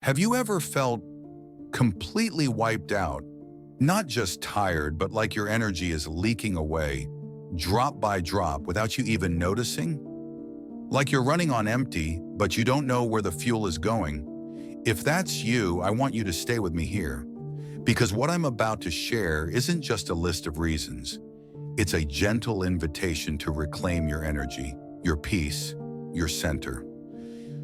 Have you ever felt completely wiped out? Not just tired, but like your energy is leaking away, drop by drop, without you even noticing? Like you're running on empty, but you don't know where the fuel is going. If that's you, I want you to stay with me here. Because what I'm about to share isn't just a list of reasons. It's a gentle invitation to reclaim your energy, your peace, your center.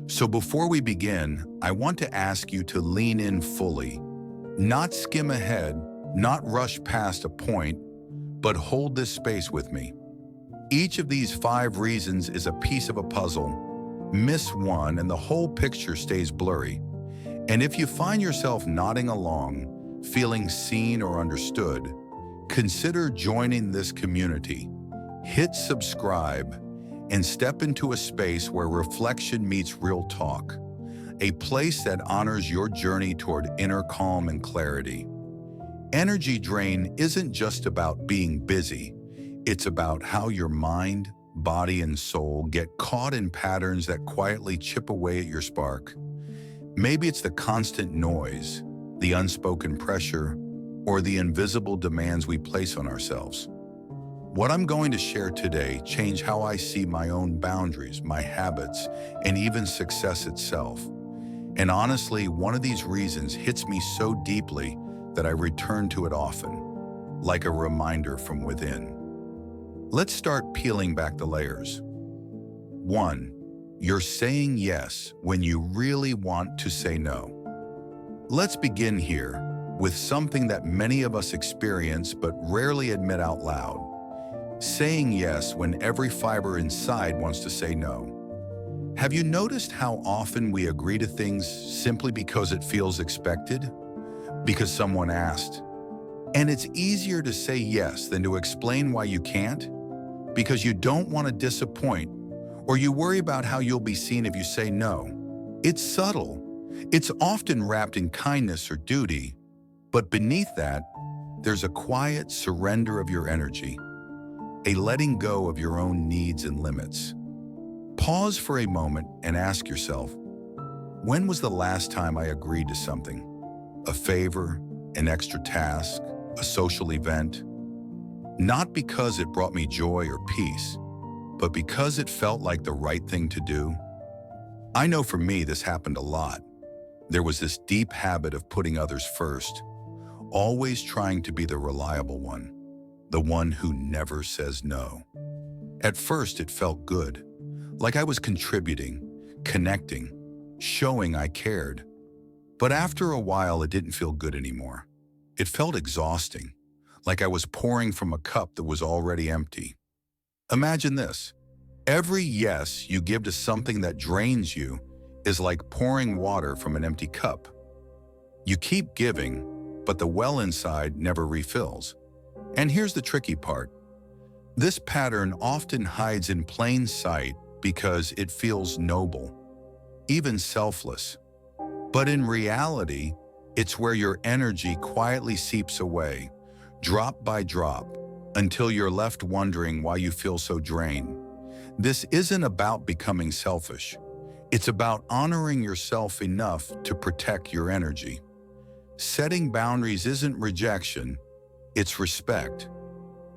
So before we begin, I want to ask you to lean in fully. Not skim ahead, not rush past a point, but hold this space with me. Each of these 5 reasons is a piece of a puzzle. Miss one and the whole picture stays blurry. And if you find yourself nodding along, feeling seen or understood, consider joining this community. Hit subscribe and step into a space where reflection meets real talk, a place that honors your journey toward inner calm and clarity. Energy drain isn't just about being busy. It's about how your mind, body, and soul get caught in patterns that quietly chip away at your spark. Maybe it's the constant noise, the unspoken pressure, or the invisible demands we place on ourselves. What I'm going to share today changed how I see my own boundaries, my habits, and even success itself. And honestly, one of these reasons hits me so deeply that I return to it often, like a reminder from within. Let's start peeling back the layers. 1. You're saying yes when you really want to say no. Let's begin here with something that many of us experience but rarely admit out loud. Saying yes when every fiber inside wants to say no. Have you noticed how often we agree to things simply because it feels expected? Because someone asked. And it's easier to say yes than to explain why you can't? Because you don't want to disappoint, or you worry about how you'll be seen if you say no. It's subtle. It's often wrapped in kindness or duty, but beneath that, there's a quiet surrender of your energy, a letting go of your own needs and limits. Pause for a moment and ask yourself, when was the last time I agreed to something? A favor, an extra task, a social event? Not because it brought me joy or peace, but because it felt like the right thing to do. I know for me this happened a lot. There was this deep habit of putting others first, always trying to be the reliable one, the one who never says no. At first it felt good, like I was contributing, connecting, showing I cared. But after a while it didn't feel good anymore. It felt exhausting, like I was pouring from a cup that was already empty. Imagine this. Every yes you give to something that drains you is like pouring water from an empty cup. You keep giving, but the well inside never refills. And here's the tricky part. This pattern often hides in plain sight because it feels noble, even selfless. But in reality, it's where your energy quietly seeps away, drop by drop, until you're left wondering why you feel so drained. This isn't about becoming selfish. It's about honoring yourself enough to protect your energy. Setting boundaries isn't rejection, it's respect.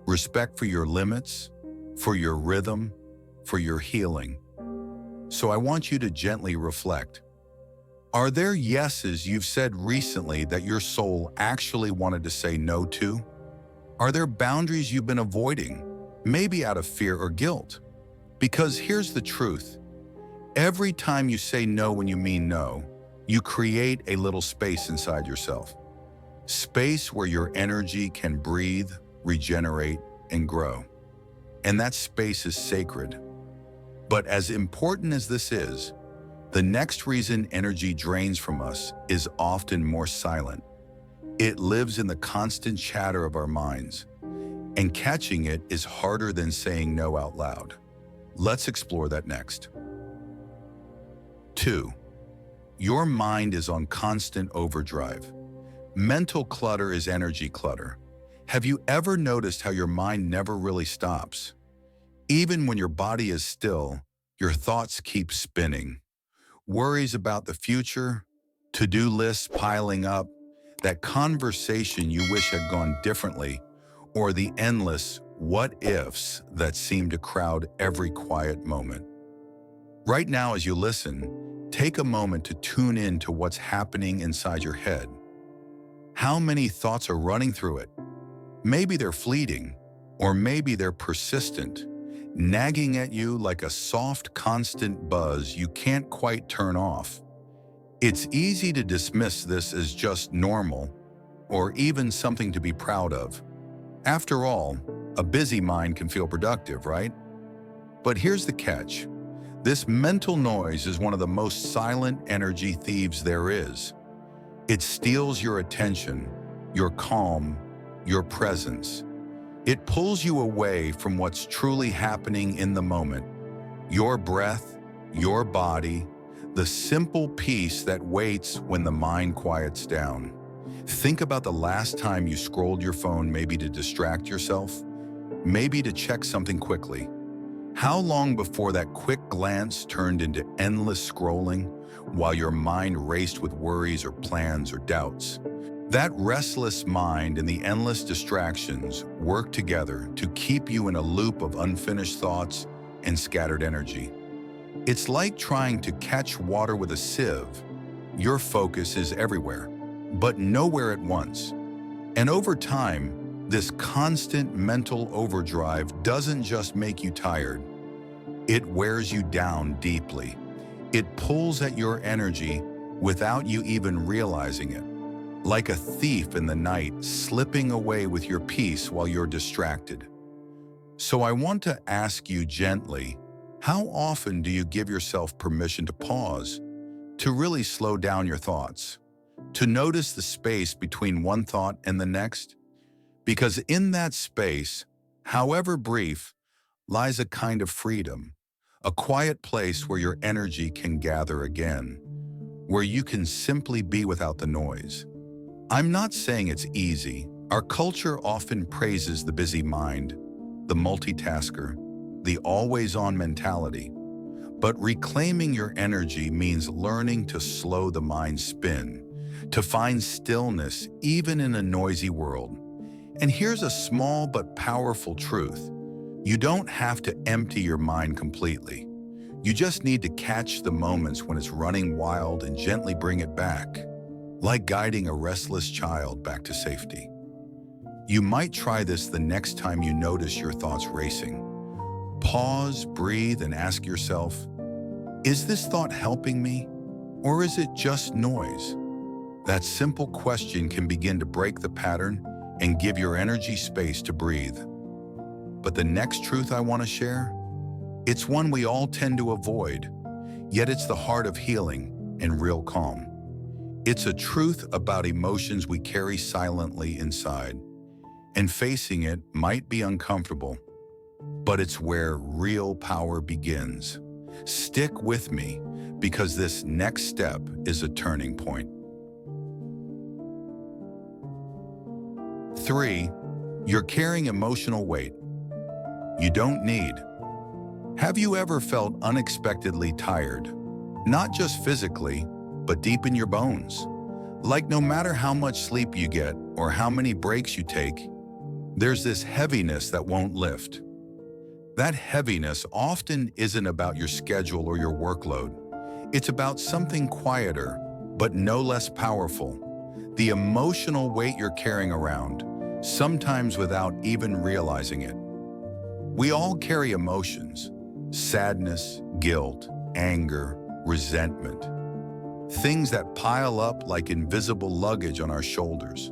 Respect for your limits, for your rhythm, for your healing. So I want you to gently reflect. Are there yeses you've said recently that your soul actually wanted to say no to? Are there boundaries you've been avoiding, maybe out of fear or guilt? Because here's the truth. Every time you say no when you mean no, you create a little space inside yourself. Space where your energy can breathe, regenerate, and grow. And that space is sacred. But as important as this is, the next reason energy drains from us is often more silent. It lives in the constant chatter of our minds, and catching it is harder than saying no out loud. Let's explore that next. 2. Your mind is on constant overdrive. Mental clutter is energy clutter. Have you ever noticed how your mind never really stops? Even when your body is still, your thoughts keep spinning. Worries about the future, To-do lists piling up, that conversation you wish had gone differently, or the endless what-ifs that seem to crowd every quiet moment. Right now, as you listen, take a moment to tune in to what's happening inside your head. How many thoughts are running through it? Maybe they're fleeting, or maybe they're persistent, nagging at you like a soft, constant buzz you can't quite turn off. It's easy to dismiss this as just normal, or even something to be proud of. After all, a busy mind can feel productive, right? But here's the catch. This mental noise is one of the most silent energy thieves there is. It steals your attention, your calm, your presence. It pulls you away from what's truly happening in the moment. Your breath, your body, the simple peace that waits when the mind quiets down. Think about the last time you scrolled your phone, maybe to distract yourself, maybe to check something quickly. How long before that quick glance turned into endless scrolling while your mind raced with worries or plans or doubts? That restless mind and the endless distractions work together to keep you in a loop of unfinished thoughts and scattered energy. It's like trying to catch water with a sieve. Your focus is everywhere, but nowhere at once. And over time, this constant mental overdrive doesn't just make you tired. It wears you down deeply. It pulls at your energy without you even realizing it. Like a thief in the night, slipping away with your peace while you're distracted. So I want to ask you gently, how often do you give yourself permission to pause, to really slow down your thoughts, to notice the space between one thought and the next? Because in that space, however brief, lies a kind of freedom, a quiet place where your energy can gather again, where you can simply be without the noise. I'm not saying it's easy. Our culture often praises the busy mind, the multitasker, the always-on mentality. But reclaiming your energy means learning to slow the mind's spin, to find stillness even in a noisy world. And here's a small but powerful truth. You don't have to empty your mind completely. You just need to catch the moments when it's running wild and gently bring it back, like guiding a restless child back to safety. You might try this the next time you notice your thoughts racing. Pause, breathe, and ask yourself, is this thought helping me, or is it just noise? That simple question can begin to break the pattern and give your energy space to breathe. But the next truth I want to share, it's one we all tend to avoid, yet it's the heart of healing and real calm. It's a truth about emotions we carry silently inside, and facing it might be uncomfortable, but it's where real power begins. Stick with me, because this next step is a turning point. 3. You're carrying emotional weight you don't need. Have you ever felt unexpectedly tired? Not just physically, but deep in your bones. Like no matter how much sleep you get or how many breaks you take, there's this heaviness that won't lift. That heaviness often isn't about your schedule or your workload. It's about something quieter, but no less powerful. The emotional weight you're carrying around, sometimes without even realizing it. We all carry emotions: sadness, guilt, anger, resentment. Things that pile up like invisible luggage on our shoulders.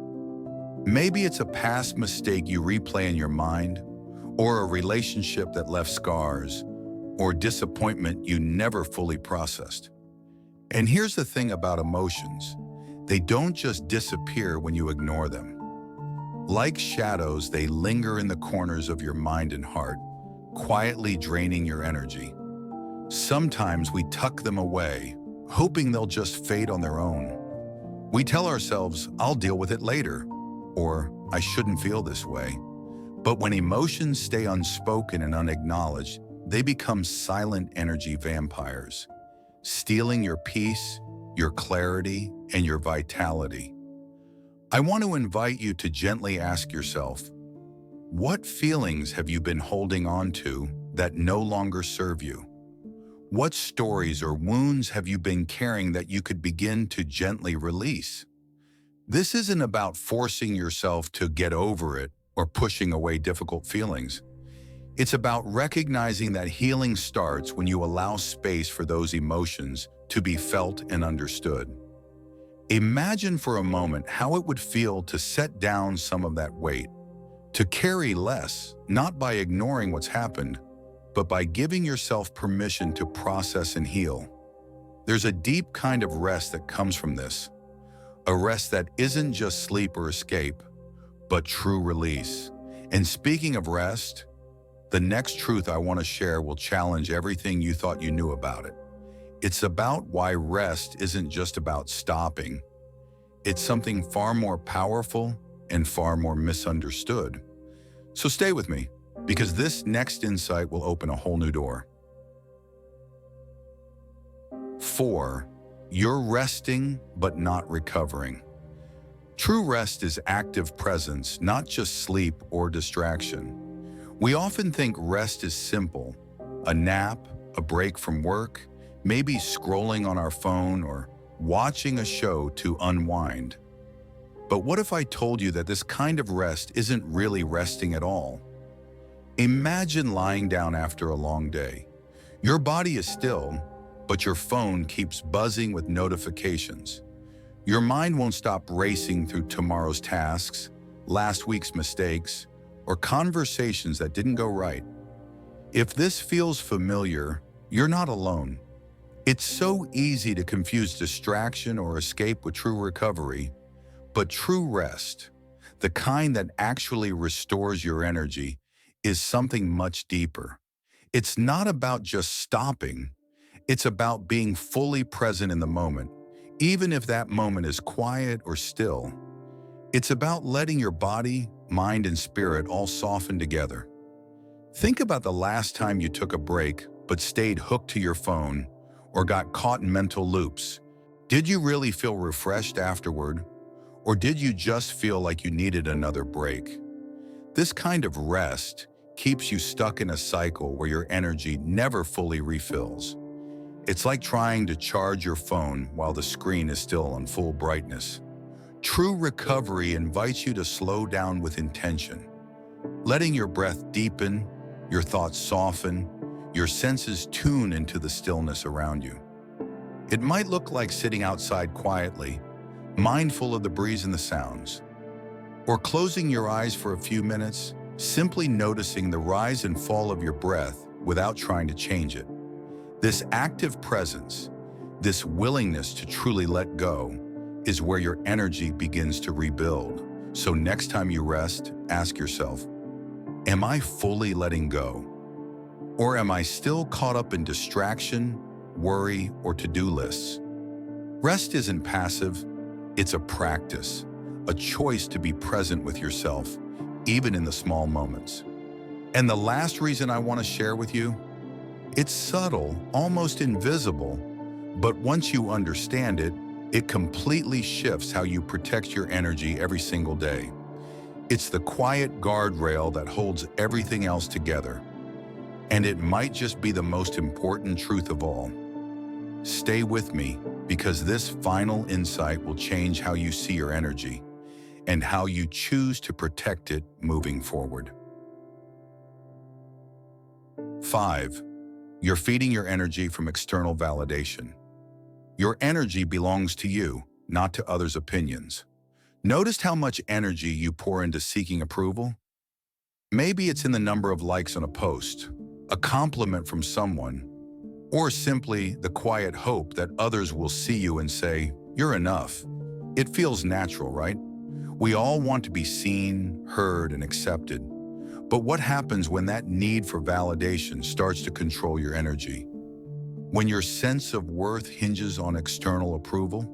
Maybe it's a past mistake you replay in your mind, or a relationship that left scars, or disappointment you never fully processed. And here's the thing about emotions. They don't just disappear when you ignore them. Like shadows, they linger in the corners of your mind and heart, quietly draining your energy. Sometimes we tuck them away, hoping they'll just fade on their own. We tell ourselves, I'll deal with it later, or I shouldn't feel this way. But when emotions stay unspoken and unacknowledged, they become silent energy vampires, stealing your peace, your clarity, and your vitality. I want to invite you to gently ask yourself, what feelings have you been holding on to that no longer serve you? What stories or wounds have you been carrying that you could begin to gently release? This isn't about forcing yourself to get over it or pushing away difficult feelings. It's about recognizing that healing starts when you allow space for those emotions to be felt and understood. Imagine for a moment how it would feel to set down some of that weight, to carry less, not by ignoring what's happened, but by giving yourself permission to process and heal. There's a deep kind of rest that comes from this, a rest that isn't just sleep or escape, but true release. And speaking of rest, the next truth I want to share will challenge everything you thought you knew about it. It's about why rest isn't just about stopping. It's something far more powerful and far more misunderstood. So stay with me, because this next insight will open a whole new door. 4. You're resting but not recovering. True rest is active presence, not just sleep or distraction. We often think rest is simple, a nap, a break from work, maybe scrolling on our phone or watching a show to unwind. But what if I told you that this kind of rest isn't really resting at all? Imagine lying down after a long day. Your body is still, but your phone keeps buzzing with notifications. Your mind won't stop racing through tomorrow's tasks, last week's mistakes, or conversations that didn't go right. If this feels familiar, you're not alone. It's so easy to confuse distraction or escape with true recovery, but true rest, the kind that actually restores your energy, is something much deeper. It's not about just stopping. It's about being fully present in the moment, even if that moment is quiet or still. It's about letting your body, mind, and spirit all soften together. Think about the last time you took a break but stayed hooked to your phone or got caught in mental loops. Did you really feel refreshed afterward? Or did you just feel like you needed another break? This kind of rest keeps you stuck in a cycle where your energy never fully refills. It's like trying to charge your phone while the screen is still on full brightness. True recovery invites you to slow down with intention, letting your breath deepen, your thoughts soften, your senses tune into the stillness around you. It might look like sitting outside quietly, mindful of the breeze and the sounds, or closing your eyes for a few minutes, simply noticing the rise and fall of your breath without trying to change it. This active presence, this willingness to truly let go, is where your energy begins to rebuild. So next time you rest, ask yourself, am I fully letting go? Or am I still caught up in distraction, worry, or to-do lists? Rest isn't passive, it's a practice, a choice to be present with yourself, even in the small moments. And the last reason I want to share with you, it's subtle, almost invisible, but once you understand it, it completely shifts how you protect your energy every single day. It's the quiet guardrail that holds everything else together. And it might just be the most important truth of all. Stay with me, because this final insight will change how you see your energy and how you choose to protect it moving forward. 5. You're feeding your energy from external validation. Your energy belongs to you, not to others' opinions. Notice how much energy you pour into seeking approval? Maybe it's in the number of likes on a post, a compliment from someone, or simply the quiet hope that others will see you and say, "You're enough." It feels natural, right? We all want to be seen, heard, and accepted. But what happens when that need for validation starts to control your energy? When your sense of worth hinges on external approval?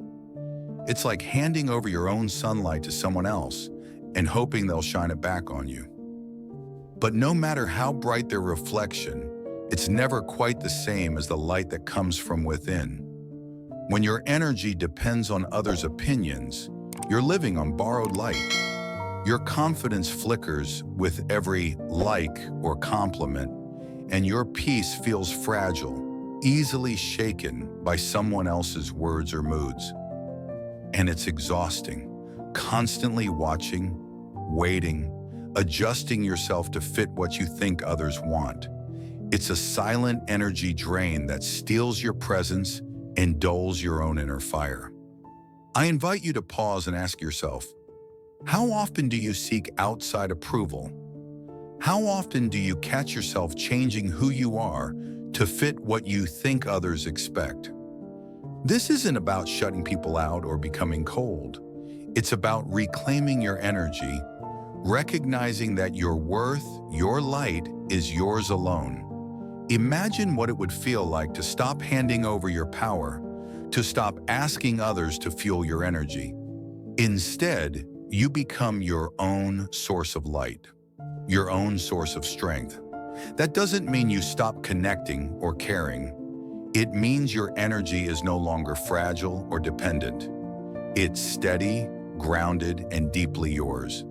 It's like handing over your own sunlight to someone else and hoping they'll shine it back on you. But no matter how bright their reflection, it's never quite the same as the light that comes from within. When your energy depends on others' opinions, you're living on borrowed light. Your confidence flickers with every like or compliment, and your peace feels fragile, easily shaken by someone else's words or moods. And it's exhausting, constantly watching, waiting, adjusting yourself to fit what you think others want. It's a silent energy drain that steals your presence and dulls your own inner fire. I invite you to pause and ask yourself, how often do you seek outside approval? How often do you catch yourself changing who you are to fit what you think others expect? This isn't about shutting people out or becoming cold. It's about reclaiming your energy, recognizing that your worth, your light, is yours alone. Imagine what it would feel like to stop handing over your power, to stop asking others to fuel your energy. Instead, you become your own source of light, your own source of strength. That doesn't mean you stop connecting or caring. It means your energy is no longer fragile or dependent. It's steady, grounded, and deeply yours.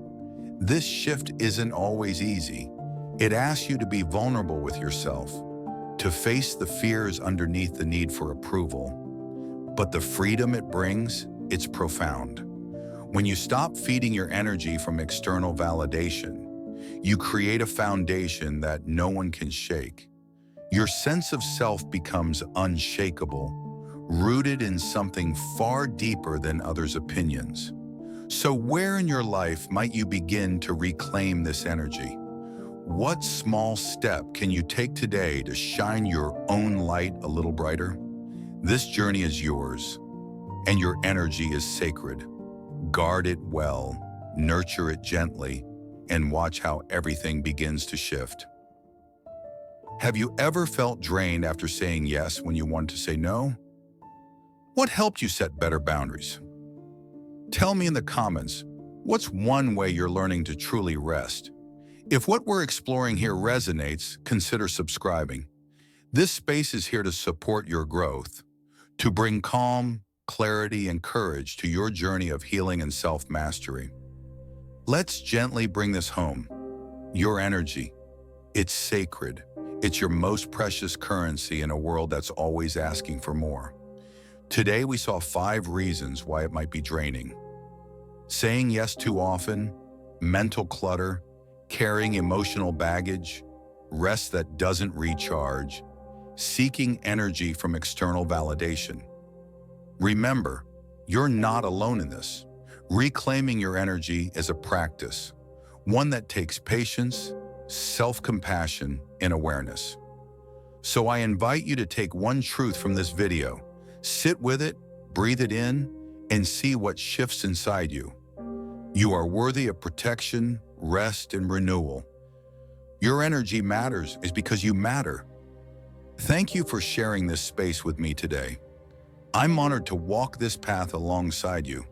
This shift isn't always easy. It asks you to be vulnerable with yourself, to face the fears underneath the need for approval. But the freedom it brings, it's profound. When you stop feeding your energy from external validation, you create a foundation that no one can shake. Your sense of self becomes unshakable, rooted in something far deeper than others' opinions. So where in your life might you begin to reclaim this energy? What small step can you take today to shine your own light a little brighter? This journey is yours, and your energy is sacred. Guard it well, nurture it gently, and watch how everything begins to shift. Have you ever felt drained after saying yes when you wanted to say no? What helped you set better boundaries? Tell me in the comments, what's one way you're learning to truly rest? If what we're exploring here resonates, consider subscribing. This space is here to support your growth, to bring calm, clarity, and courage to your journey of healing and self-mastery. Let's gently bring this home. Your energy, it's sacred. It's your most precious currency in a world that's always asking for more. Today, we saw 5 reasons why it might be draining. Saying yes too often, mental clutter, carrying emotional baggage, rest that doesn't recharge, seeking energy from external validation. Remember, you're not alone in this. Reclaiming your energy is a practice, one that takes patience, self-compassion, and awareness. So I invite you to take one truth from this video, sit with it, breathe it in, and see what shifts inside you. You are worthy of protection, rest, and renewal. Your energy matters is because you matter. Thank you for sharing this space with me today. I'm honored to walk this path alongside you.